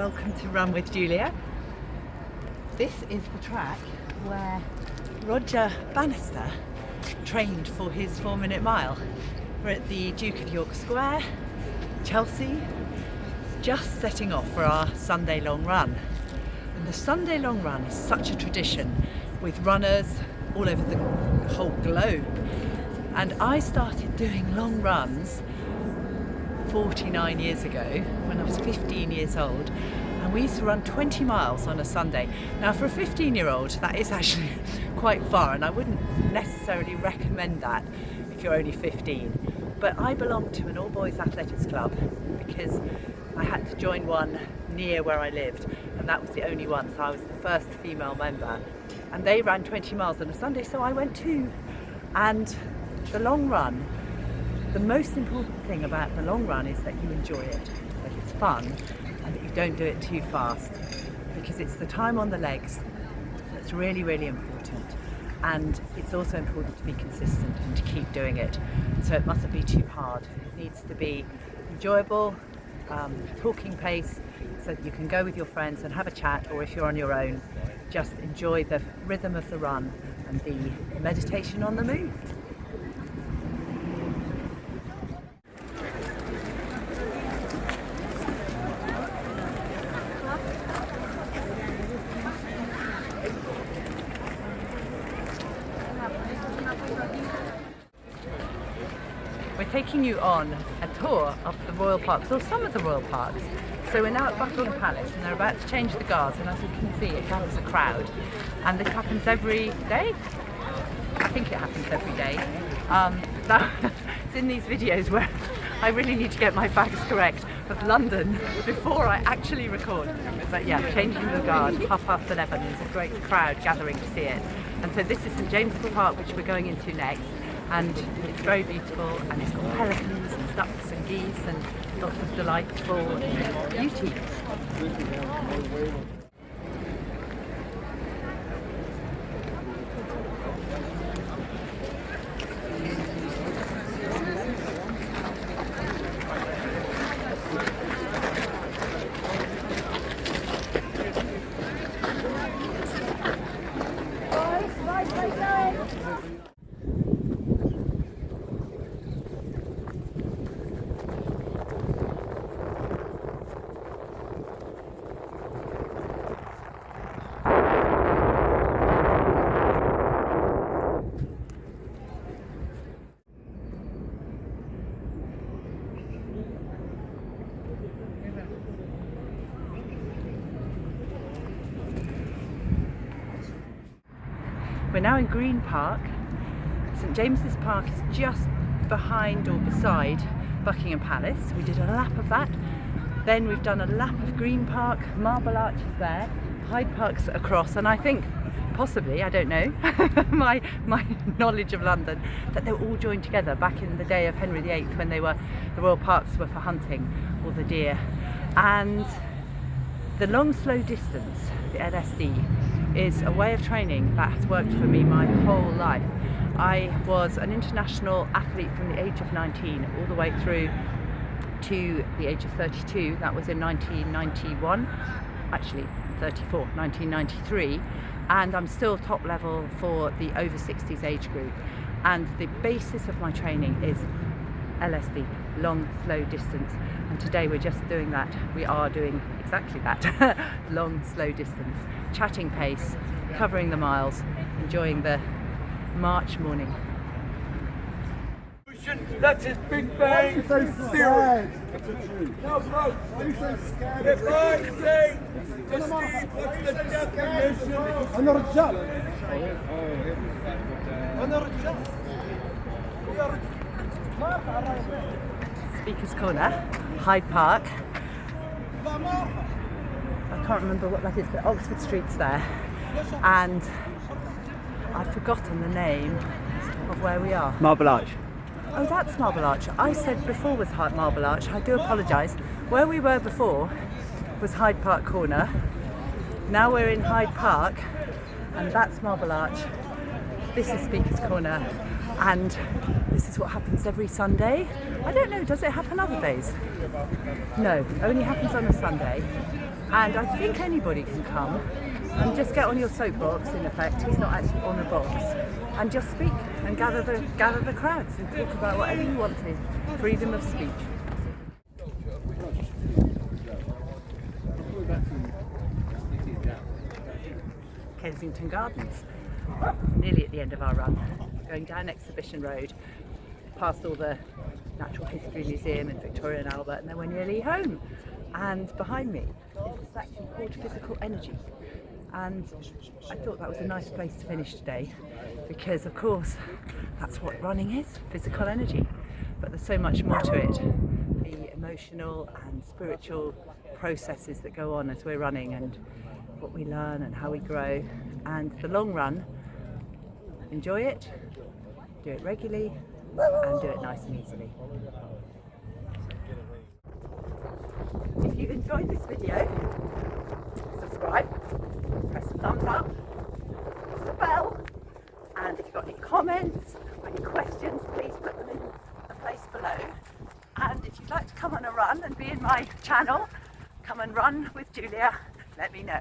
welcome to Run with Julia. This is the track where Roger Bannister trained for his 4-minute mile. We're at the Duke of York Square, Chelsea, just setting off for our Sunday long run. And the Sunday long run is such a tradition with runners all over the whole globe. And I started doing long runs 49 years ago when I was 15 years old, and we used to run 20 miles on a Sunday. Now for a 15-year-old that is actually quite far, and I wouldn't necessarily recommend that if you're only 15, but I belonged to an all-boys athletics club because I had to join one near where I lived, and that was the only one, so I was the first female member, and they ran 20 miles on a Sunday, so I went too. And the long run, the most important thing about the long run is that you enjoy it, that it's fun, and that you don't do it too fast, because it's the time on the legs that's really, really important. And it's also important to be consistent and to keep doing it. So it mustn't be too hard. It needs to be enjoyable, talking pace, so that you can go with your friends and have a chat, or if you're on your own, just enjoy the rhythm of the run and the meditation on the move. We're taking you on a tour of the royal parks, or some of the royal parks. So we're now at Buckingham Palace and they're about to change the guards, and as you can see it gathers a crowd, and this happens every day. I think it happens every day. It's in these videos where I really need to get my facts correct of London before I actually record. But yeah, changing the guard, 11:30, there's a great crowd gathering to see it. And so this is St James's Park, which we're going into next. And it's very beautiful, and it's got pelicans and ducks and geese and lots of delightful beauty. We're now in Green Park. St James's Park is just behind or beside Buckingham Palace. We did a lap of that. Then we've done a lap of Green Park, Marble Arch is there, Hyde Park's across, and I think possibly, I don't know, my knowledge of London, that they were all joined together back in the day of Henry VIII when the royal parks were for hunting, or the deer. And the long slow distance, the LSD, is a way of training that has worked for me my whole life. I was an international athlete from the age of 19 all the way through to the age of 32. That was in 1991, actually 34, 1993, and I'm still top level for the over 60s age group. And the basis of my training is LSD, long slow distance, and today we're just doing that. We are doing exactly that, long slow distance, chatting pace, covering the miles, enjoying the March morning. That's his Big Bang theory. No, bro. If I say to Steve, what's the definition? أنا رجال. أنا رجال. Speaker's Corner, Hyde Park. I can't remember what that is, but Oxford Street's there. And I've forgotten the name of where we are. Marble Arch. Oh, that's Marble Arch. I said before was Marble Arch. I do apologise. Where we were before was Hyde Park Corner. Now we're in Hyde Park, and that's Marble Arch. This is Speaker's Corner, and this is what happens every Sunday. I don't know, does it happen other days? No, only happens on a Sunday. And I think anybody can come and just get on your soapbox, in effect, he's not actually on a box, and just speak and gather the crowds and talk about whatever you want to. Freedom of speech. Kensington Gardens, nearly at the end of our run, going down Exhibition Road, past all the Natural History Museum and Victoria and Albert, and then we're nearly home. And behind me is a section called Physical Energy, and I thought that was a nice place to finish today, because of course that's what running is, physical energy, but there's so much more to it, the emotional and spiritual processes that go on as we're running, and what we learn and how we grow. And the long run, enjoy it, do it regularly, and do it nice and easily. If you enjoyed this video, subscribe, press the thumbs up, press the bell, and if you've got any comments or any questions, please put them in the place below. And if you'd like to come on a run and be in my channel, come and run with Julia, let me know.